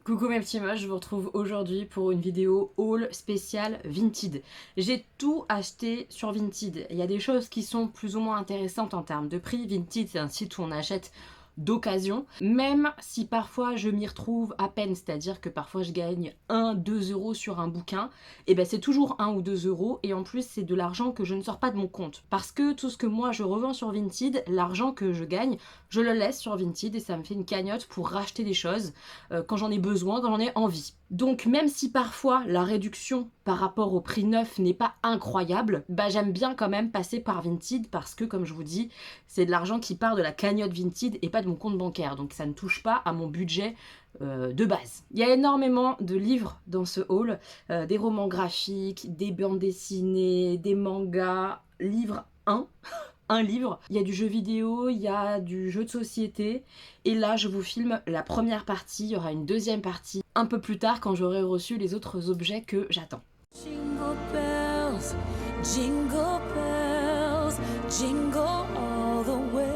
Coucou mes petits moches, je vous retrouve aujourd'hui pour une vidéo haul spéciale Vinted. J'ai tout acheté sur Vinted. Il y a des choses qui sont plus ou moins intéressantes en termes de prix. Vinted, c'est un site où on achète d'occasion, même si parfois je m'y retrouve à peine, c'est-à-dire que parfois je gagne 1-2 euros sur un bouquin, et ben c'est toujours 1 ou 2 euros, et en plus c'est de l'argent que je ne sors pas de mon compte. Parce que tout ce que moi je revends sur Vinted, l'argent que je gagne, je le laisse sur Vinted et ça me fait une cagnotte pour racheter des choses quand j'en ai besoin, quand j'en ai envie. Donc même si parfois la réduction par rapport au prix neuf n'est pas incroyable, bah j'aime bien quand même passer par Vinted parce que comme je vous dis, c'est de l'argent qui part de la cagnotte Vinted et pas de mon compte bancaire. Donc ça ne touche pas à mon budget de base. Il y a énormément de livres dans ce haul, des romans graphiques, des bandes dessinées, des mangas, livre 1. Un livre, il y a du jeu vidéo, il y a du jeu de société, et là je vous filme la première partie, il y aura une deuxième partie un peu plus tard quand j'aurai reçu les autres objets que j'attends. Jingle bells, jingle all the way.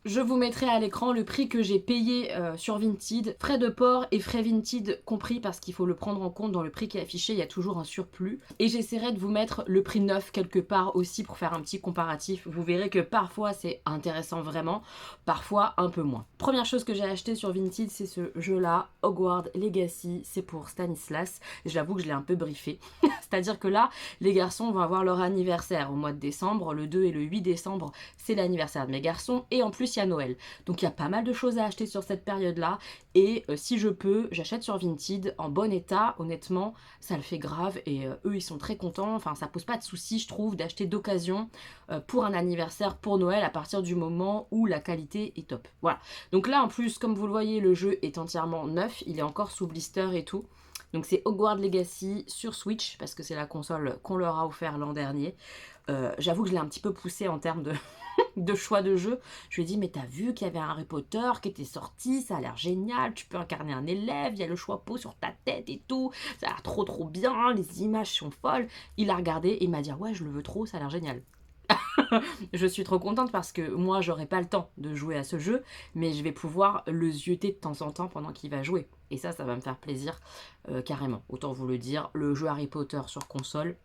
Je vous mettrai à l'écran le prix que j'ai payé sur Vinted, frais de port et frais Vinted compris parce qu'il faut le prendre en compte dans le prix qui est affiché, il y a toujours un surplus. Et j'essaierai de vous mettre le prix neuf quelque part aussi pour faire un petit comparatif. Vous verrez que parfois c'est intéressant vraiment, parfois un peu moins. Première chose que j'ai acheté sur Vinted, c'est ce jeu-là, Hogwarts Legacy, c'est pour Stanislas. J'avoue que je l'ai un peu briefé. C'est-à-dire que là, les garçons vont avoir leur anniversaire au mois de décembre, le 2 et le 8 décembre, c'est l'anniversaire de mes garçons, et en plus il y a Noël. Donc il y a pas mal de choses à acheter sur cette période-là, et si je peux, j'achète sur Vinted en bon état, honnêtement, ça le fait grave, et eux ils sont très contents, enfin ça pose pas de soucis je trouve d'acheter d'occasion pour un anniversaire, pour Noël, à partir du moment où la qualité est top. Voilà, donc là en plus, comme vous le voyez, le jeu est entièrement neuf, il est encore sous blister et tout. Donc c'est Hogwarts Legacy sur Switch, parce que c'est la console qu'on leur a offert l'an dernier. J'avoue que je l'ai un petit peu poussé en termes de choix de jeu. Je lui ai dit, mais t'as vu qu'il y avait un Harry Potter qui était sorti, ça a l'air génial, tu peux incarner un élève, il y a le choix peau sur ta tête et tout, ça a l'air trop bien, les images sont folles. Il a regardé et il m'a dit, ah ouais, je le veux trop, ça a l'air génial. Je suis trop contente parce que moi j'aurai pas le temps de jouer à ce jeu, mais je vais pouvoir le zioter de temps en temps pendant qu'il va jouer, et ça va me faire plaisir carrément. Autant vous le dire, le jeu Harry Potter sur console,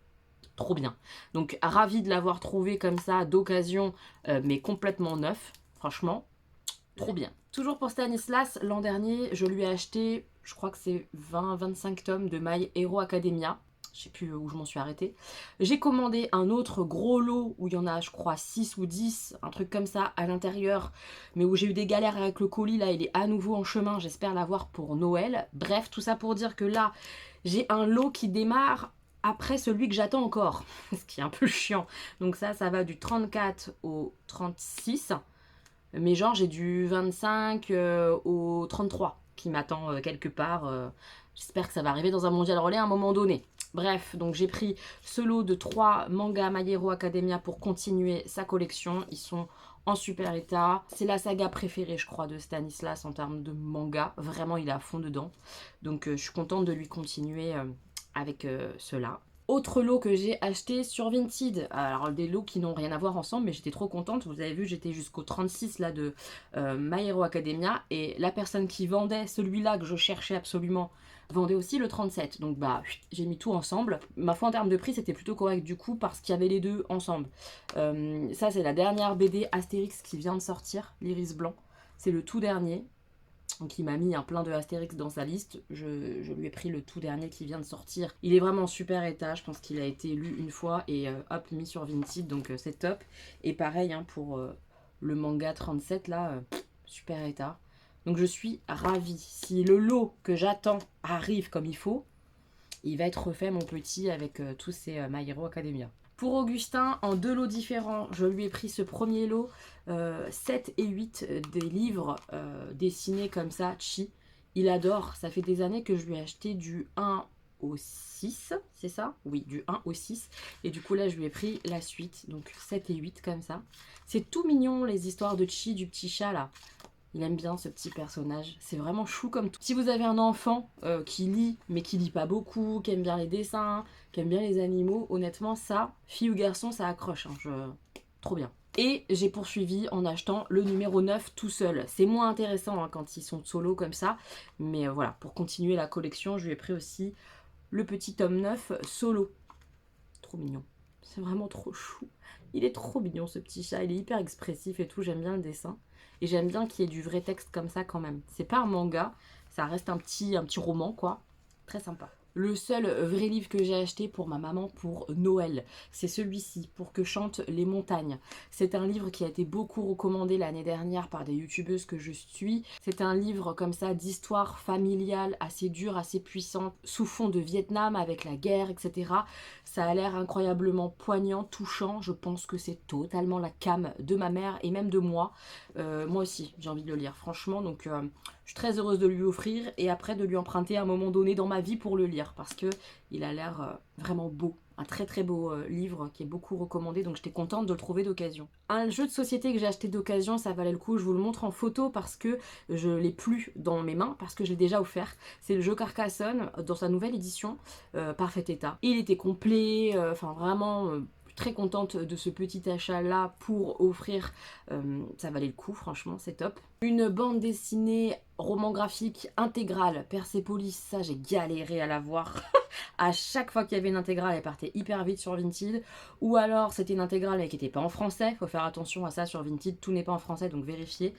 trop bien. Donc ravie de l'avoir trouvé comme ça d'occasion, mais complètement neuf, franchement trop bien. Toujours pour Stanislas, l'an dernier je lui ai acheté, je crois que c'est 20-25 tomes de My Hero Academia. Je sais plus où je m'en suis arrêtée. J'ai commandé un autre gros lot où il y en a je crois 6 ou 10, un truc comme ça à l'intérieur, mais où j'ai eu des galères avec le colis. Là il est à nouveau en chemin, j'espère l'avoir pour Noël. Bref, tout ça pour dire que là j'ai un lot qui démarre après celui que j'attends encore, ce qui est un peu chiant. Donc ça va du 34 au 36, mais genre j'ai du 25 au 33 qui m'attend quelque part. J'espère que ça va arriver dans un mondial relais à un moment donné. Bref, donc j'ai pris ce lot de 3 mangas My Hero Academia pour continuer sa collection. Ils sont en super état. C'est la saga préférée, je crois, de Stanislas en termes de manga. Vraiment, il est à fond dedans. Donc je suis contente de lui continuer avec ceux-là. Autre lot que j'ai acheté sur Vinted, alors des lots qui n'ont rien à voir ensemble, mais j'étais trop contente. Vous avez vu, j'étais jusqu'au 36 là de My Hero Academia, et la personne qui vendait celui-là que je cherchais absolument vendait aussi le 37. Donc bah j'ai mis tout ensemble. Ma foi, en termes de prix c'était plutôt correct du coup parce qu'il y avait les deux ensemble. Ça c'est la dernière BD Astérix qui vient de sortir, l'Iris Blanc. C'est le tout dernier. Donc il m'a mis un plein de Astérix dans sa liste, je lui ai pris le tout dernier qui vient de sortir. Il est vraiment en super état, je pense qu'il a été lu une fois et hop, mis sur Vinted, donc c'est top. Et pareil hein, pour le manga 37 là, super état. Donc je suis ravie. Si le lot que j'attends arrive comme il faut, il va être refait mon petit avec tous ces My Hero Academia. Pour Augustin, en 2 lots différents, je lui ai pris ce premier lot, 7 et 8, des livres dessinés comme ça, Chi. Il adore, ça fait des années que je lui ai acheté du 1 au 6, c'est ça? Oui, du 1 au 6. Et du coup là, je lui ai pris la suite, donc 7 et 8 comme ça. C'est tout mignon les histoires de Chi, du petit chat là. Il aime bien ce petit personnage, c'est vraiment chou comme tout. Si vous avez un enfant qui lit, mais qui lit pas beaucoup, qui aime bien les dessins, qui aime bien les animaux, honnêtement ça, fille ou garçon, ça accroche, hein, trop bien. Et j'ai poursuivi en achetant le numéro 9 tout seul. C'est moins intéressant hein, quand ils sont solo comme ça. Mais voilà, pour continuer la collection, je lui ai pris aussi le petit tome 9 solo. Trop mignon. C'est vraiment trop chou. Il est trop mignon ce petit chat. Il est hyper expressif et tout. J'aime bien le dessin. Et j'aime bien qu'il y ait du vrai texte comme ça quand même. C'est pas un manga. Ça reste un petit roman quoi. Très sympa. Le seul vrai livre que j'ai acheté pour ma maman pour Noël, c'est celui-ci, Pour que chantent les montagnes. C'est un livre qui a été beaucoup recommandé l'année dernière par des youtubeuses que je suis. C'est un livre comme ça d'histoire familiale assez dure, assez puissante, sous fond de Vietnam avec la guerre, etc. Ça a l'air incroyablement poignant, touchant. Je pense que c'est totalement la came de ma mère et même de moi. Moi aussi, j'ai envie de le lire, franchement. Donc, je suis très heureuse de lui offrir et après de lui emprunter à un moment donné dans ma vie pour le lire parce que il a l'air vraiment beau. Un très très beau livre qui est beaucoup recommandé, donc j'étais contente de le trouver d'occasion. Un jeu de société que j'ai acheté d'occasion, ça valait le coup, je vous le montre en photo parce que je l'ai plus dans mes mains, parce que je l'ai déjà offert. C'est le jeu Carcassonne dans sa nouvelle édition, parfait état. Il était complet, enfin vraiment... très contente de ce petit achat là pour offrir, ça valait le coup franchement, c'est top. Une bande dessinée roman graphique intégrale Persepolis, ça j'ai galéré à la voir. À chaque fois qu'il y avait une intégrale, elle partait hyper vite sur Vinted. Ou alors c'était une intégrale mais qui n'était pas en français. Faut faire attention à ça sur Vinted, tout n'est pas en français, donc vérifiez.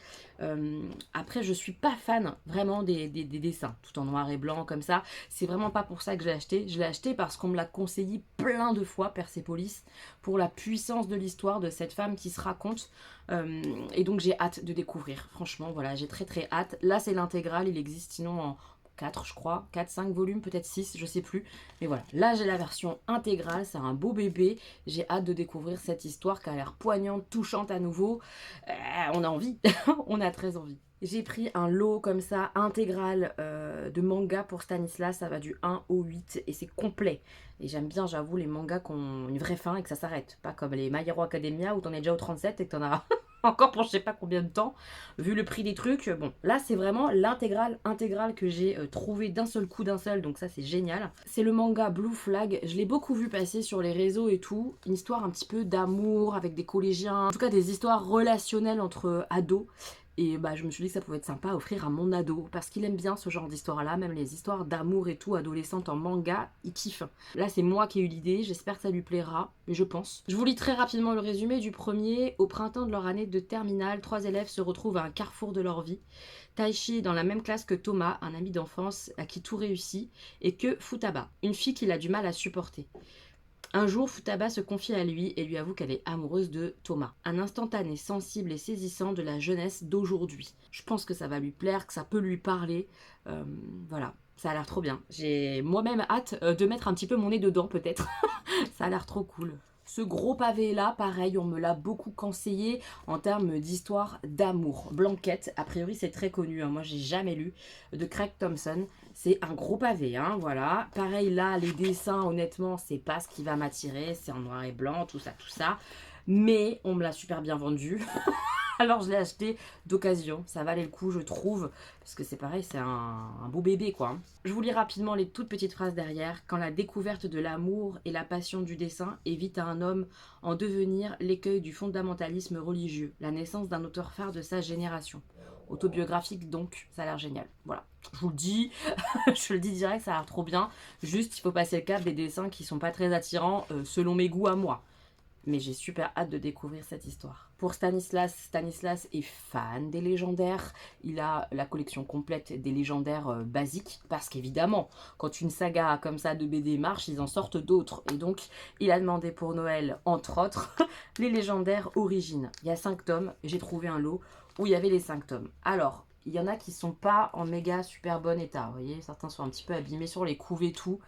Après, je suis pas fan vraiment des dessins, tout en noir et blanc comme ça. C'est vraiment pas pour ça que je l'ai acheté. Je l'ai acheté parce qu'on me l'a conseillé plein de fois, Persepolis, pour la puissance de l'histoire de cette femme qui se raconte. Et donc j'ai hâte de découvrir. Franchement, voilà, j'ai très très hâte. Là, c'est l'intégrale, il existe sinon en 4 je crois, 4, 5 volumes, peut-être 6, je sais plus. Mais voilà, là j'ai la version intégrale, c'est un beau bébé. J'ai hâte de découvrir cette histoire qui a l'air poignante, touchante à nouveau. On a envie, on a très envie. J'ai pris un lot comme ça, intégral de manga pour Stanislas, ça va du 1 au 8 et c'est complet. Et j'aime bien, j'avoue, les mangas qui ont une vraie fin et que ça s'arrête. Pas comme les My Hero Academia où t'en es déjà au 37 et que t'en as encore pour je sais pas combien de temps. Vu le prix des trucs, bon, là c'est vraiment intégrale que j'ai trouvé d'un seul coup, donc ça c'est génial. C'est le manga Blue Flag, je l'ai beaucoup vu passer sur les réseaux et tout. Une histoire un petit peu d'amour avec des collégiens, en tout cas des histoires relationnelles entre ados. Et bah je me suis dit que ça pouvait être sympa à offrir à mon ado, parce qu'il aime bien ce genre d'histoire là, même les histoires d'amour et tout, adolescentes en manga, il kiffe. Là c'est moi qui ai eu l'idée, j'espère que ça lui plaira, mais je pense. Je vous lis très rapidement le résumé du premier. Au printemps de leur année de terminale, 3 élèves se retrouvent à un carrefour de leur vie. Taichi est dans la même classe que Thomas, un ami d'enfance à qui tout réussit, et que Futaba, une fille qu'il a du mal à supporter. Un jour, Futaba se confie à lui et lui avoue qu'elle est amoureuse de Thomas. Un instantané sensible et saisissant de la jeunesse d'aujourd'hui. Je pense que ça va lui plaire, que ça peut lui parler. Voilà, ça a l'air trop bien. J'ai moi-même hâte de mettre un petit peu mon nez dedans peut-être. Ça a l'air trop cool. Ce gros pavé là, pareil, on me l'a beaucoup conseillé en termes d'histoire d'amour. Blanquette, a priori c'est très connu, hein. Moi j'ai jamais lu, de Craig Thompson. C'est un gros pavé, hein, voilà. Pareil là, les dessins, honnêtement, c'est pas ce qui va m'attirer. C'est en noir et blanc, tout ça, tout ça. Mais on me l'a super bien vendu. Alors je l'ai acheté d'occasion, ça valait le coup je trouve, parce que c'est pareil, c'est un beau bébé quoi. Je vous lis rapidement les toutes petites phrases derrière. Quand la découverte de l'amour et la passion du dessin évite à un homme en devenir l'écueil du fondamentalisme religieux, la naissance d'un auteur phare de sa génération. Autobiographique donc, ça a l'air génial. Voilà, je vous le dis, je le dis direct, ça a l'air trop bien. Juste il faut passer le cap des dessins qui sont pas très attirants selon mes goûts à moi. Mais j'ai super hâte de découvrir cette histoire. Pour Stanislas, Stanislas est fan des légendaires. Il a la collection complète des légendaires basiques. Parce qu'évidemment, quand une saga comme ça de BD marche, ils en sortent d'autres. Et donc, il a demandé pour Noël, entre autres, les légendaires origines. Il y a 5 tomes. J'ai trouvé un lot où il y avait les 5 tomes. Alors, il y en a qui sont pas en méga super bon état. Vous voyez, certains sont un petit peu abîmés sur les couves et tout.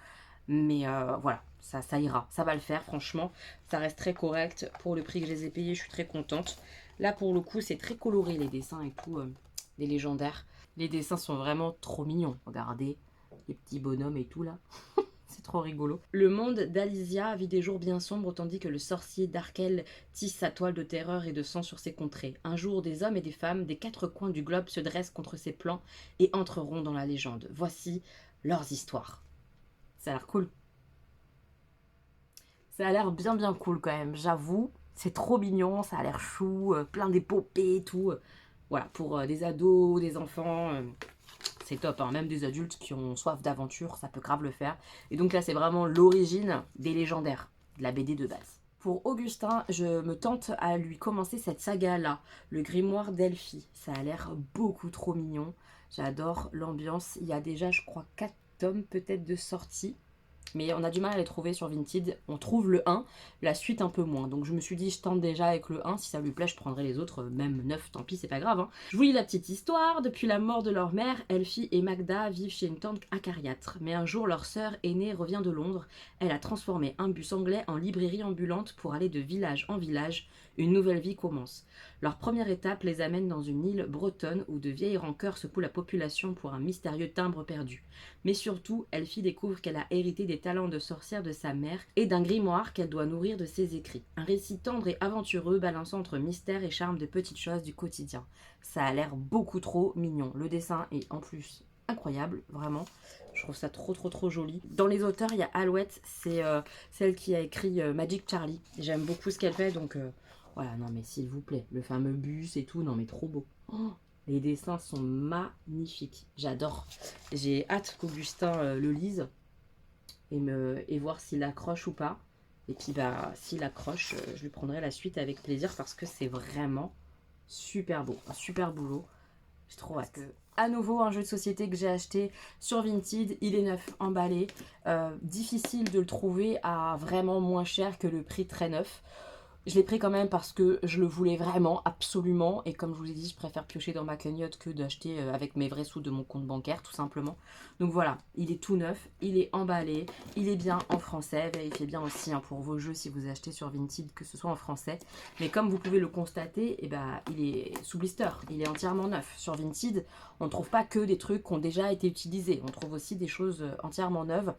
Mais voilà, ça ira, ça va le faire franchement. Ça reste très correct pour le prix que je les ai payés, je suis très contente. Là pour le coup c'est très coloré les dessins et tout, les légendaires. Les dessins sont vraiment trop mignons, regardez, les petits bonhommes et tout là. C'est trop rigolo. Le monde d'Alizia vit des jours bien sombres tandis que le sorcier Darkel tisse sa toile de terreur et de sang sur ses contrées. Un jour, des hommes et des femmes des 4 coins du globe se dressent contre ses plans et entreront dans la légende. Voici leurs histoires. Ça a l'air cool. Ça a l'air bien cool quand même, j'avoue. C'est trop mignon, ça a l'air chou, plein d'épopées et tout. Voilà, pour des ados, des enfants, c'est top, hein. Même des adultes qui ont soif d'aventure, ça peut grave le faire. Et donc là, c'est vraiment l'origine des légendaires, de la BD de base. Pour Augustin, je me tente à lui commencer cette saga-là, le grimoire d'Elphie. Ça a l'air beaucoup trop mignon. J'adore l'ambiance. Il y a déjà, je crois, 4 tomes peut-être de sortie. Mais on a du mal à les trouver sur Vinted. On trouve le 1, la suite un peu moins. Donc je me suis dit, je tente déjà avec le 1. Si ça lui plaît, je prendrai les autres. Même 9, tant pis, c'est pas grave, hein. Je vous lis la petite histoire. Depuis la mort de leur mère, Elfie et Magda vivent chez une tante acariâtre. Mais un jour, leur sœur aînée revient de Londres. Elle a transformé un bus anglais en librairie ambulante pour aller de village en village. Une nouvelle vie commence. Leur première étape les amène dans une île bretonne où de vieilles rancœurs secouent la population pour un mystérieux timbre perdu. Mais surtout, Elfie découvre qu'elle a hérité des talents de sorcière de sa mère et d'un grimoire qu'elle doit nourrir de ses écrits. Un récit tendre et aventureux balançant entre mystère et charme de petites choses du quotidien. Ça a l'air beaucoup trop mignon. Le dessin est en plus incroyable, vraiment. Je trouve ça trop joli. Dans les auteurs, il y a Alouette, c'est celle qui a écrit Magic Charlie. J'aime beaucoup ce qu'elle fait, donc voilà, non mais s'il vous plaît, le fameux bus et tout, non mais trop beau. Oh, les dessins sont magnifiques, j'adore. J'ai hâte qu'Augustin le lise et voir s'il accroche ou pas. Et puis bah s'il accroche, je lui prendrai la suite avec plaisir parce que c'est vraiment super beau, un super boulot. J'ai trop hâte. À nouveau un jeu de société que j'ai acheté sur Vinted, il est neuf, emballé. Difficile de le trouver à vraiment moins cher que le prix très neuf. Je l'ai pris quand même parce que je le voulais vraiment, absolument. Et comme je vous ai dit, je préfère piocher dans ma cagnotte que d'acheter avec mes vrais sous de mon compte bancaire, tout simplement. Donc voilà, il est tout neuf, il est emballé, il est bien en français. Vérifiez bien aussi hein, pour vos jeux si vous achetez sur Vinted que ce soit en français. Mais comme vous pouvez le constater, eh ben, il est sous blister, il est entièrement neuf. Sur Vinted, on ne trouve pas que des trucs qui ont déjà été utilisés. On trouve aussi des choses entièrement neuves.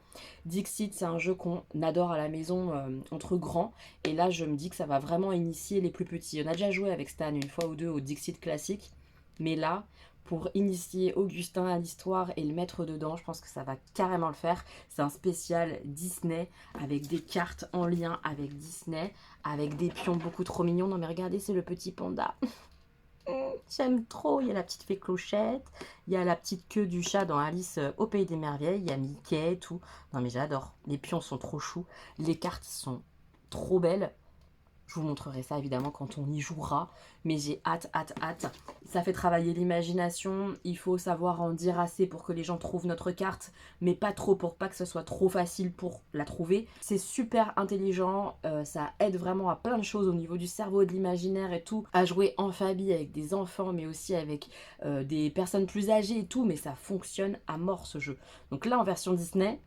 Dixit, c'est un jeu qu'on adore à la maison entre grands. Et là, je me dis que ça va vraiment initier les plus petits. On a déjà joué avec Stan une fois ou deux au Dixit classique, mais là, pour initier Augustin à l'histoire et le mettre dedans, je pense que ça va carrément le faire. C'est un spécial Disney avec des cartes en lien avec Disney, avec des pions beaucoup trop mignons. Non mais regardez, c'est le petit panda. J'aime trop, il y a la petite fée Clochette, il y a la petite queue du chat dans Alice au Pays des Merveilles, il y a Mickey et tout. Non mais j'adore, les pions sont trop choux, les cartes sont trop belles. Je vous montrerai ça évidemment quand on y jouera, mais j'ai hâte. Ça fait travailler l'imagination, il faut savoir en dire assez pour que les gens trouvent notre carte, mais pas trop pour pas que ce soit trop facile pour la trouver. C'est super intelligent, ça aide vraiment à plein de choses au niveau du cerveau et de l'imaginaire et tout, à jouer en famille avec des enfants, mais aussi avec des personnes plus âgées et tout, mais ça fonctionne à mort ce jeu. Donc là en version Disney,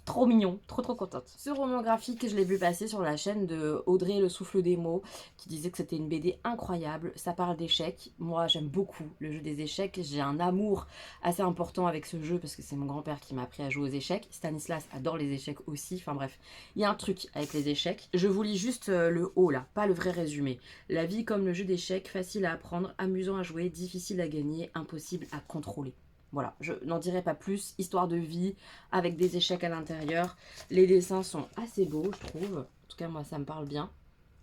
trop mignon, trop contente. Ce roman graphique, je l'ai vu passer sur la chaîne de Audrey Le Souffle des mots, qui disait que c'était une BD incroyable. Ça parle d'échecs. Moi, j'aime beaucoup le jeu des échecs. J'ai un amour assez important avec ce jeu parce que c'est mon grand-père qui m'a appris à jouer aux échecs. Stanislas adore les échecs aussi. Enfin bref, il y a un truc avec les échecs. Je vous lis juste le haut là, pas le vrai résumé. La vie comme le jeu d'échecs, facile à apprendre, amusant à jouer, difficile à gagner, impossible à contrôler. Voilà, je n'en dirai pas plus. Histoire de vie, avec des échecs à l'intérieur. Les dessins sont assez beaux, je trouve. En tout cas, moi, ça me parle bien.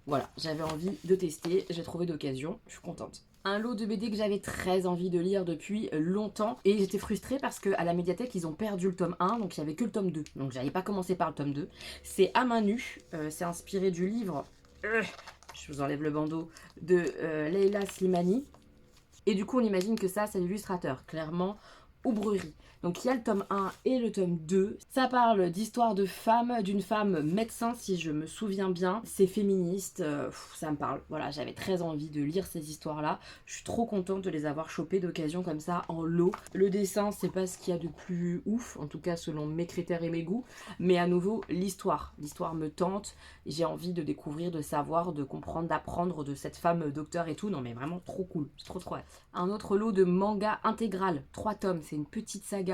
Voilà, j'avais envie de tester. J'ai trouvé d'occasion. Je suis contente. Un lot de BD que j'avais très envie de lire depuis longtemps. Et j'étais frustrée parce qu'à la médiathèque, ils ont perdu le tome 1. Donc, il n'y avait que le tome 2. Donc, j'avais pas commencé par le tome 2. C'est À main nue. C'est inspiré du livre... je vous enlève le bandeau. De Leila Slimani. Et du coup, on imagine que ça, c'est l'illustrateur. Clairement... Oubrerie. Donc il y a le tome 1 et le tome 2. Ça parle d'histoire de femme, d'une femme médecin si je me souviens bien. C'est féministe, ça me parle. Voilà, j'avais très envie de lire ces histoires-là. Je suis trop contente de les avoir chopées d'occasion comme ça en lot. Le dessin, c'est pas ce qu'il y a de plus ouf, en tout cas selon mes critères et mes goûts. Mais à nouveau, l'histoire. L'histoire me tente. J'ai envie de découvrir, de savoir, de comprendre, d'apprendre de cette femme docteur et tout. Non mais vraiment trop cool. J'ai trop hâte. Un autre lot de manga intégral. 3 tomes. C'est une petite saga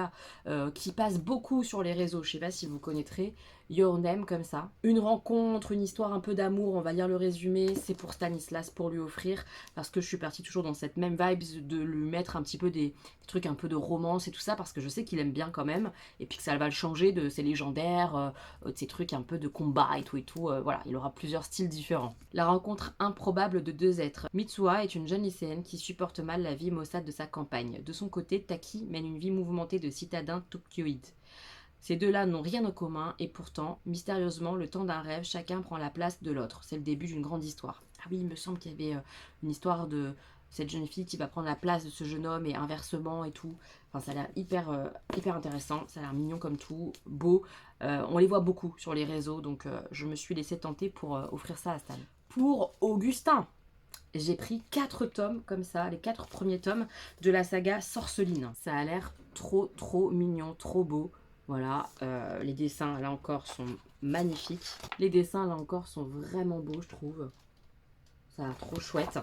qui passe beaucoup sur les réseaux. Je sais pas si vous connaîtrez. Your Name comme ça. Une rencontre, une histoire un peu d'amour, on va lire le résumé, c'est pour Stanislas pour lui offrir, parce que je suis partie toujours dans cette même vibe de lui mettre un petit peu des trucs un peu de romance et tout ça, parce que je sais qu'il aime bien quand même, et puis que ça va le changer de ses légendaires, de ces trucs un peu de combat et tout, voilà, il aura plusieurs styles différents. La rencontre improbable de deux êtres. Mitsuha est une jeune lycéenne qui supporte mal la vie maussade de sa campagne. De son côté, Taki mène une vie mouvementée de citadin tokyoïde. Ces deux-là n'ont rien en commun et pourtant, mystérieusement, le temps d'un rêve, chacun prend la place de l'autre. C'est le début d'une grande histoire. Ah oui, il me semble qu'il y avait une histoire de cette jeune fille qui va prendre la place de ce jeune homme et inversement et tout. Enfin, ça a l'air hyper intéressant, ça a l'air mignon comme tout, beau. On les voit beaucoup sur les réseaux, donc je me suis laissée tenter pour offrir ça à Stan. Pour Augustin, j'ai pris 4 tomes comme ça, les 4 premiers tomes de la saga Sorceline. Ça a l'air trop mignon, trop beau. Voilà, les dessins là encore sont magnifiques. Les dessins là encore sont vraiment beaux, je trouve. Ça a l'air trop chouette.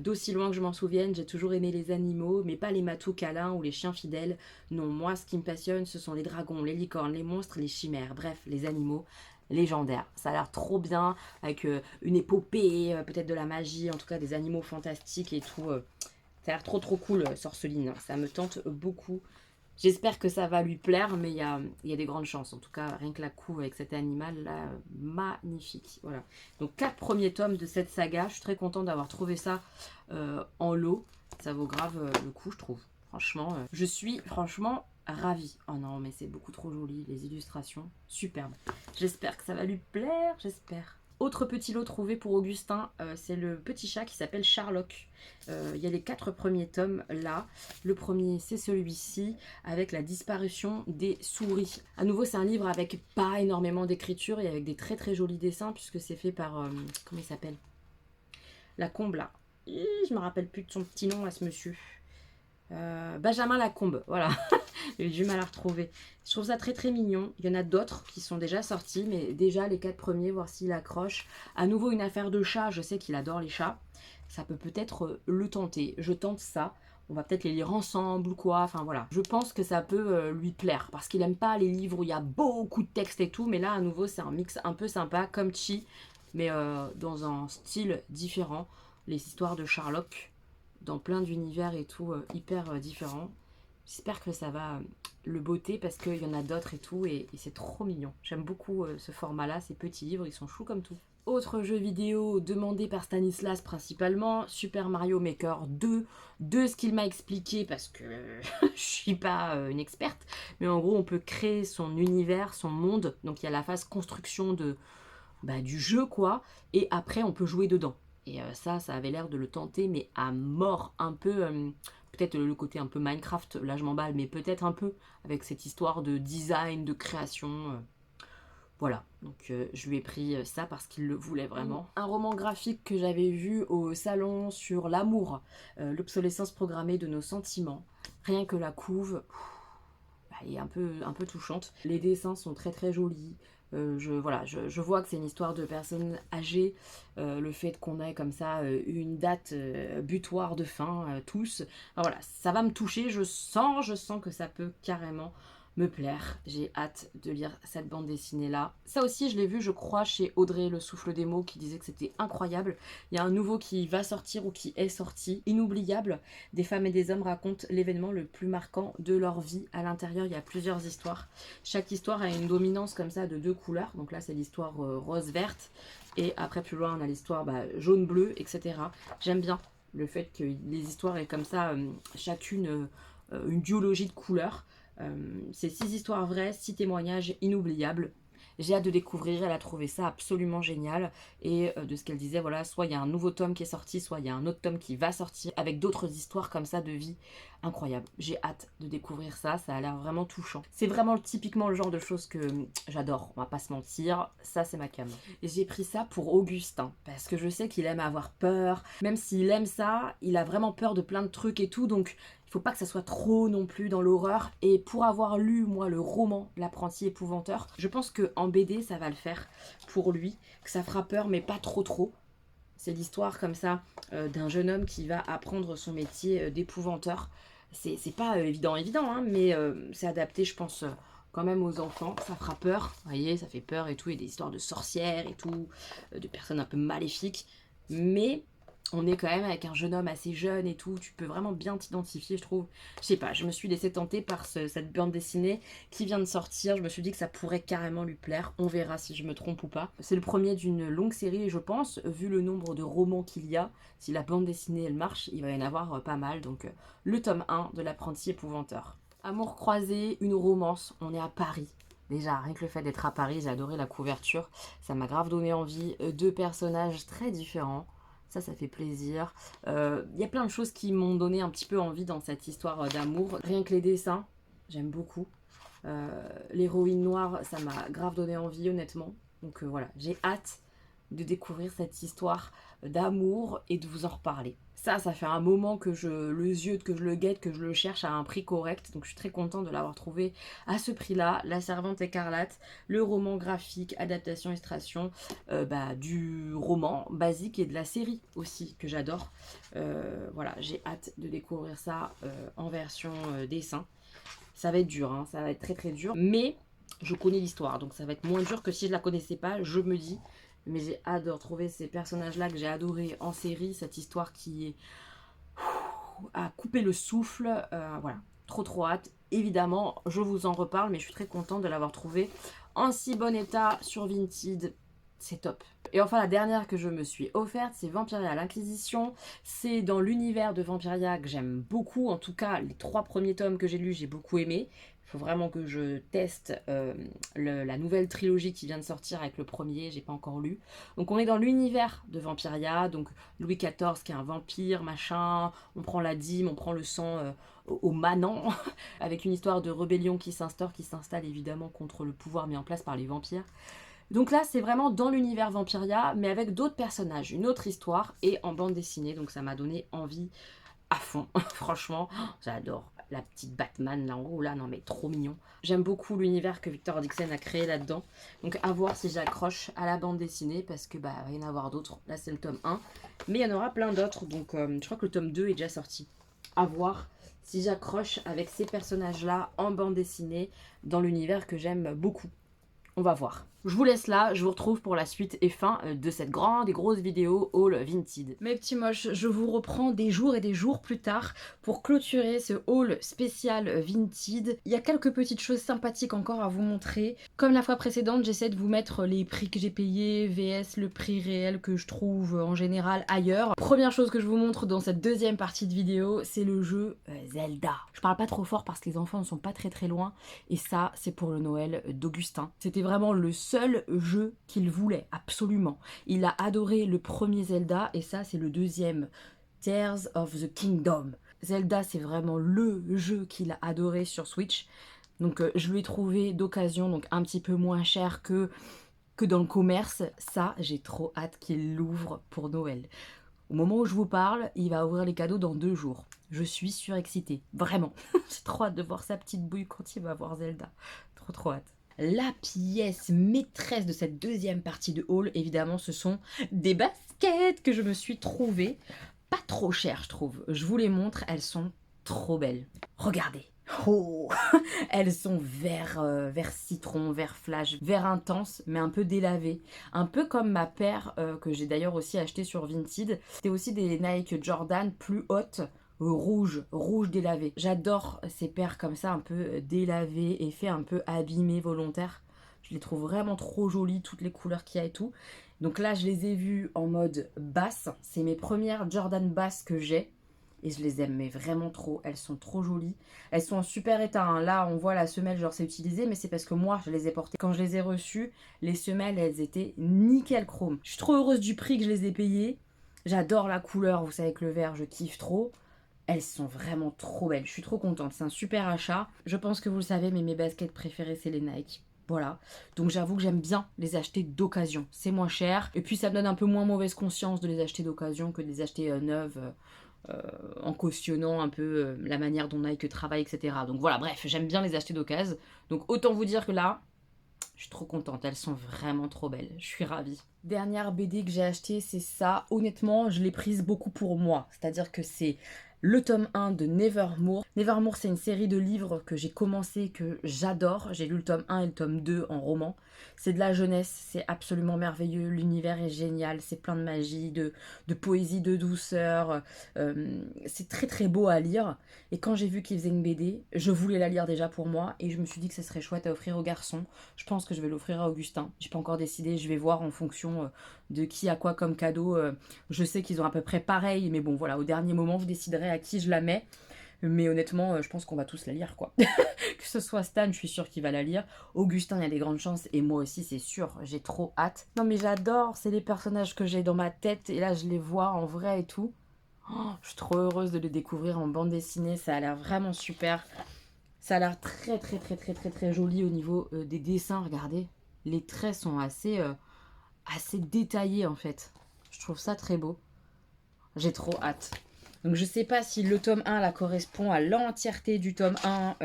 D'aussi loin que je m'en souvienne, j'ai toujours aimé les animaux, mais pas les matous câlins ou les chiens fidèles. Non, moi ce qui me passionne, ce sont les dragons, les licornes, les monstres, les chimères, bref, les animaux légendaires. Ça a l'air trop bien, avec une épopée, peut-être de la magie, en tout cas des animaux fantastiques et tout. Ça a l'air trop cool, Sorceline. Ça me tente beaucoup. J'espère que ça va lui plaire, mais il y a des grandes chances. En tout cas, rien que la couve avec cet animal là, magnifique. Voilà. Donc 4 premiers tomes de cette saga. Je suis très contente d'avoir trouvé ça en lot. Ça vaut grave le coup, je trouve. Franchement, je suis ravie. Oh non, mais c'est beaucoup trop joli, les illustrations. Superbe. J'espère que ça va lui plaire, j'espère. Autre petit lot trouvé pour Augustin, c'est le petit chat qui s'appelle Sherlock. Il y a les 4 premiers tomes là. Le premier, c'est celui-ci, avec la disparition des souris. À nouveau, c'est un livre avec pas énormément d'écriture et avec des très jolis dessins, puisque c'est fait par... comment il s'appelle? Lacombe, là. Je me rappelle plus de son petit nom à ce monsieur. Benjamin Lacombe, voilà. J'ai eu du mal à retrouver. Je trouve ça très mignon. Il y en a d'autres qui sont déjà sortis, mais déjà les 4 premiers, voir s'il accroche. À nouveau une affaire de chat, je sais qu'il adore les chats. Ça peut peut-être le tenter. Je tente ça. On va peut-être les lire ensemble ou quoi. Enfin voilà. Je pense que ça peut lui plaire. Parce qu'il aime pas les livres où il y a beaucoup de texte et tout. Mais là, à nouveau, c'est un mix un peu sympa, comme Chi. Mais dans un style différent. Les histoires de Sherlock. Dans plein d'univers et tout, hyper différents. J'espère que ça va le botter parce qu'il y en a d'autres et tout, et c'est trop mignon. J'aime beaucoup ce format-là, ces petits livres, ils sont choux comme tout. Autre jeu vidéo demandé par Stanislas principalement, Super Mario Maker 2, de ce qu'il m'a expliqué parce que je suis pas une experte, mais en gros on peut créer son univers, son monde, donc il y a la phase construction du jeu quoi, et après on peut jouer dedans. Et ça avait l'air de le tenter, mais à mort, un peu, peut-être le côté un peu Minecraft, là je m'emballe, mais peut-être un peu, avec cette histoire de design, de création. Voilà, donc je lui ai pris ça parce qu'il le voulait vraiment. Un roman graphique que j'avais vu au salon sur l'amour, l'obsolescence programmée de nos sentiments. Rien que la couve, elle est un peu touchante. Les dessins sont très jolis. Je vois que c'est une histoire de personnes âgées, le fait qu'on ait comme ça une date butoir de fin, tous. Enfin, voilà, ça va me toucher, je sens que ça peut carrément me plaire. J'ai hâte de lire cette bande dessinée là. Ça aussi je l'ai vu je crois chez Audrey le souffle des mots qui disait que c'était incroyable. Il y a un nouveau qui va sortir ou qui est sorti, Inoubliable. Des femmes et des hommes racontent l'événement le plus marquant de leur vie. À l'intérieur il y a plusieurs histoires. Chaque histoire a une dominance comme ça de 2 couleurs. Donc là c'est l'histoire rose-verte. Et après plus loin on a l'histoire jaune-bleu, etc. J'aime bien le fait que les histoires aient comme ça chacune une duologie de couleurs. C'est 6 histoires vraies, 6 témoignages inoubliables. J'ai hâte de découvrir, elle a trouvé ça absolument génial. Et de ce qu'elle disait, voilà, soit il y a un nouveau tome qui est sorti, soit il y a un autre tome qui va sortir, avec d'autres histoires comme ça de vie incroyables. J'ai hâte de découvrir ça, ça a l'air vraiment touchant. C'est vraiment typiquement le genre de choses que j'adore, on va pas se mentir, ça c'est ma came. Et j'ai pris ça pour Augustin, parce que je sais qu'il aime avoir peur, même s'il aime ça, il a vraiment peur de plein de trucs et tout, donc il faut pas que ça soit trop non plus dans l'horreur. Et pour avoir lu, moi, le roman L'apprenti épouvanteur, je pense qu'en BD, ça va le faire pour lui. Que ça fera peur, mais pas trop. C'est l'histoire comme ça d'un jeune homme qui va apprendre son métier d'épouvanteur. C'est pas évident, hein, mais c'est adapté, je pense, quand même aux enfants. Ça fera peur, vous voyez, ça fait peur et tout. Il y a des histoires de sorcières et tout, de personnes un peu maléfiques. Mais on est quand même avec un jeune homme assez jeune et tout. Tu peux vraiment bien t'identifier, je trouve. Je sais pas, je me suis laissée tenter par cette bande dessinée qui vient de sortir. Je me suis dit que ça pourrait carrément lui plaire. On verra si je me trompe ou pas. C'est le premier d'une longue série et je pense, vu le nombre de romans qu'il y a, si la bande dessinée elle marche, il va y en avoir pas mal. Donc le tome 1 de l'apprenti épouvanteur. Amour croisé, une romance, on est à Paris. Déjà, rien que le fait d'être à Paris, j'ai adoré la couverture. Ça m'a grave donné envie. Deux personnages très différents. Ça fait plaisir. Y a plein de choses qui m'ont donné un petit peu envie dans cette histoire d'amour. Rien que les dessins, j'aime beaucoup. L'héroïne noire, ça m'a grave donné envie, honnêtement. Donc voilà, j'ai hâte de découvrir cette histoire d'amour et de vous en reparler. Ça fait un moment que je le ziote, que je le guette, que je le cherche à un prix correct. Donc je suis très contente de l'avoir trouvé à ce prix-là. La Servante écarlate, le roman graphique, adaptation, illustration du roman basique et de la série aussi que j'adore. Voilà, j'ai hâte de découvrir ça en version dessin. Ça va être dur, hein, ça va être très très dur. Mais je connais l'histoire, donc ça va être moins dur que si je la connaissais pas, je me dis. Mais j'ai hâte de retrouver ces personnages-là que j'ai adorés en série, cette histoire qui est à couper le souffle. Voilà, trop hâte. Évidemment, je vous en reparle, mais je suis très contente de l'avoir trouvé en si bon état sur Vinted. C'est top. Et enfin, la dernière que je me suis offerte, c'est Vampiria l'Inquisition. C'est dans l'univers de Vampiria que j'aime beaucoup. En tout cas, les 3 premiers tomes que j'ai lus, j'ai beaucoup aimé. Il faut vraiment que je teste la nouvelle trilogie qui vient de sortir avec le premier, j'ai pas encore lu. Donc on est dans l'univers de Vampiria, donc Louis XIV qui est un vampire, machin, on prend la dîme, on prend le sang au manant, avec une histoire de rébellion qui s'installe évidemment contre le pouvoir mis en place par les vampires. Donc là, c'est vraiment dans l'univers Vampiria, mais avec d'autres personnages, une autre histoire et en bande dessinée. Donc ça m'a donné envie à fond. Franchement, j'adore la petite Batman là en haut, là, non mais trop mignon. J'aime beaucoup l'univers que Victor Dixon a créé là-dedans. Donc à voir si j'accroche à la bande dessinée, parce que il va y en avoir d'autres. Là, c'est le tome 1, mais il y en aura plein d'autres. Donc je crois que le tome 2 est déjà sorti. À voir si j'accroche avec ces personnages-là en bande dessinée dans l'univers que j'aime beaucoup. On va voir. Je vous laisse là, je vous retrouve pour la suite et fin de cette grande et grosse vidéo haul Vinted. Mes petits moches, je vous reprends des jours et des jours plus tard pour clôturer ce haul spécial Vinted. Il y a quelques petites choses sympathiques encore à vous montrer. Comme la fois précédente, j'essaie de vous mettre les prix que j'ai payés, VS le prix réel que je trouve en général ailleurs. Première chose que je vous montre dans cette deuxième partie de vidéo, c'est le jeu Zelda. Je parle pas trop fort parce que les enfants ne sont pas très loin, et ça, c'est pour le Noël d'Augustin. C'était vraiment le seul jeu qu'il voulait, absolument. Il a adoré le premier Zelda, et ça, c'est le deuxième, Tears of the Kingdom. Zelda, c'est vraiment le jeu qu'il a adoré sur Switch. Donc je lui ai trouvé d'occasion, donc un petit peu moins cher que dans le commerce. Ça, j'ai trop hâte qu'il l'ouvre pour Noël. Au moment où je vous parle, il va ouvrir les cadeaux dans 2 jours. Je suis surexcitée, vraiment. J'ai trop hâte de voir sa petite bouille quand il va voir Zelda. Trop hâte. La pièce maîtresse de cette deuxième partie de haul, évidemment, ce sont des baskets que je me suis trouvées. Pas trop chères, je trouve. Je vous les montre, elles sont trop belles. Regardez. Oh, elles sont vert citron, vert flash, vert intense, mais un peu délavé. Un peu comme ma paire que j'ai d'ailleurs aussi acheté sur Vinted. C'était aussi des Nike Jordan plus hautes, rouge délavé. J'adore ces paires comme ça, un peu délavées, effet un peu abîmé volontaire. Je les trouve vraiment trop jolies, toutes les couleurs qu'il y a et tout. Donc là, je les ai vues en mode basse. C'est mes premières Jordan basses que j'ai. Et je les aime, mais vraiment trop. Elles sont trop jolies. Elles sont en super état, hein. Là, on voit la semelle, genre c'est utilisé, mais c'est parce que moi, je les ai portées. Quand je les ai reçues, les semelles, elles étaient nickel chrome. Je suis trop heureuse du prix que je les ai payées. J'adore la couleur, vous savez que le vert, je kiffe trop. Elles sont vraiment trop belles. Je suis trop contente. C'est un super achat. Je pense que vous le savez, mais mes baskets préférées, c'est les Nike. Voilà. Donc j'avoue que j'aime bien les acheter d'occasion. C'est moins cher. Et puis ça me donne un peu moins mauvaise conscience de les acheter d'occasion que de les acheter neuves. En cautionnant un peu la manière dont Nike travaille, etc. Donc voilà, bref, j'aime bien les acheter d'occasion. Donc autant vous dire que là, je suis trop contente, elles sont vraiment trop belles, je suis ravie. Dernière BD que j'ai achetée, c'est ça. Honnêtement, je l'ai prise beaucoup pour moi. C'est-à-dire que c'est le tome 1 de Nevermore. Nevermore, c'est une série de livres que j'ai commencé, que j'adore. J'ai lu le tome 1 et le tome 2 en roman. C'est de la jeunesse, c'est absolument merveilleux, l'univers est génial, c'est plein de magie, de poésie, de douceur. C'est très très beau à lire. Et quand j'ai vu qu'il faisait une BD, je voulais la lire déjà pour moi et je me suis dit que ce serait chouette à offrir aux garçons. Je pense que je vais l'offrir à Augustin. J'ai pas encore décidé, je vais voir en fonction de qui a quoi comme cadeau. Je sais qu'ils ont à peu près pareil, mais bon voilà, au dernier moment, vous déciderez à qui je la mets. Mais honnêtement, je pense qu'on va tous la lire, quoi. Que ce soit Stan, je suis sûre qu'il va la lire. Augustin, il y a des grandes chances. Et moi aussi, c'est sûr. J'ai trop hâte. Non, mais j'adore. C'est les personnages que j'ai dans ma tête. Et là, je les vois en vrai et tout. Oh, je suis trop heureuse de les découvrir en bande dessinée. Ça a l'air vraiment super. Ça a l'air très, très, très, très, très, très joli au niveau des dessins. Regardez. Les traits sont assez détaillés, en fait. Je trouve ça très beau. J'ai trop hâte. Donc je sais pas si le tome 1 là correspond à l'entièreté du tome 1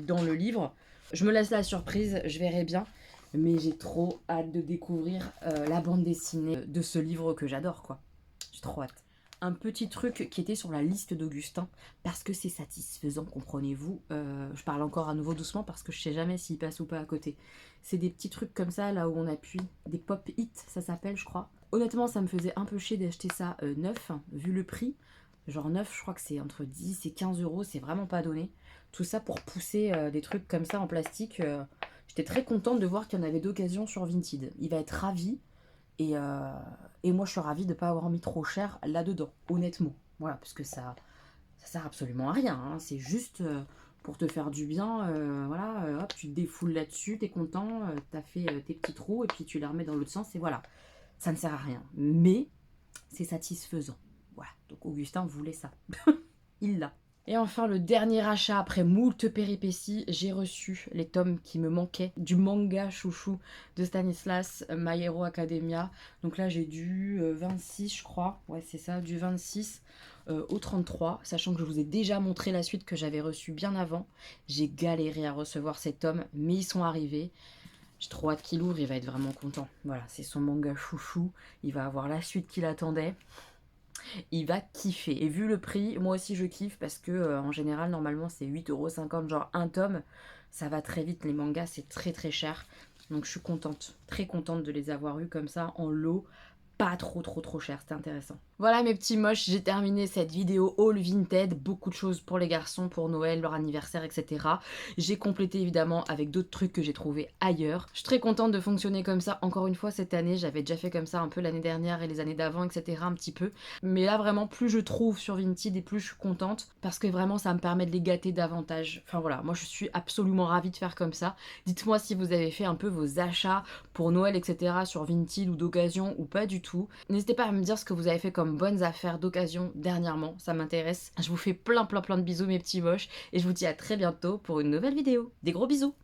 dans le livre. Je me laisse la surprise, je verrai bien. Mais j'ai trop hâte de découvrir la bande dessinée de ce livre que j'adore, quoi. J'ai trop hâte. Un petit truc qui était sur la liste d'Augustin, parce que c'est satisfaisant, comprenez-vous. Je parle encore à nouveau doucement parce que je sais jamais s'il passe ou pas à côté. C'est des petits trucs comme ça, là où on appuie. Des pop-it, ça s'appelle, je crois. Honnêtement, ça me faisait un peu chier d'acheter ça neuf, vu le prix. Genre neuf, je crois que c'est entre 10 et 15 euros, c'est vraiment pas donné. Tout ça pour pousser des trucs comme ça en plastique. J'étais très contente de voir qu'il y en avait d'occasion sur Vinted. Il va être ravi. Et moi, je suis ravie de ne pas avoir mis trop cher là-dedans, honnêtement. Voilà, parce que ça sert absolument à rien. Hein. C'est juste pour te faire du bien. Voilà, hop, tu te défoules là-dessus, t'es content, t'as fait tes petits trous et puis tu les remets dans l'autre sens et voilà. Ça ne sert à rien. Mais c'est satisfaisant. Voilà, donc Augustin voulait ça. Il l'a. Et enfin, le dernier achat après moult péripéties, j'ai reçu les tomes qui me manquaient du manga chouchou de Stanislas, My Hero Academia. Donc là, j'ai du 26, je crois. Ouais, c'est ça, du 26 au 33, sachant que je vous ai déjà montré la suite que j'avais reçue bien avant. J'ai galéré à recevoir ces tomes, mais ils sont arrivés. J'ai trop hâte qu'il ouvre, il va être vraiment content. Voilà, c'est son manga chouchou. Il va avoir la suite qu'il attendait. Il va kiffer. Et vu le prix, moi aussi je kiffe parce que en général, normalement, c'est 8,50 € genre un tome. Ça va très vite, les mangas, c'est très très cher. Donc je suis contente, très contente de les avoir eus comme ça en lot. Pas trop cher, c'était intéressant. Voilà mes petits moches, j'ai terminé cette vidéo haul Vinted. Beaucoup de choses pour les garçons, pour Noël, leur anniversaire, etc. J'ai complété évidemment avec d'autres trucs que j'ai trouvés ailleurs. Je suis très contente de fonctionner comme ça. Encore une fois cette année, j'avais déjà fait comme ça un peu l'année dernière et les années d'avant, etc. un petit peu. Mais là vraiment, plus je trouve sur Vinted et plus je suis contente parce que vraiment ça me permet de les gâter davantage. Enfin voilà, moi je suis absolument ravie de faire comme ça. Dites-moi si vous avez fait un peu vos achats pour Noël, etc. sur Vinted ou d'occasion ou pas du tout. N'hésitez pas à me dire ce que vous avez fait comme bonnes affaires d'occasion dernièrement, ça m'intéresse. Je vous fais plein de bisous mes petits moches et je vous dis à très bientôt pour une nouvelle vidéo. Des gros bisous!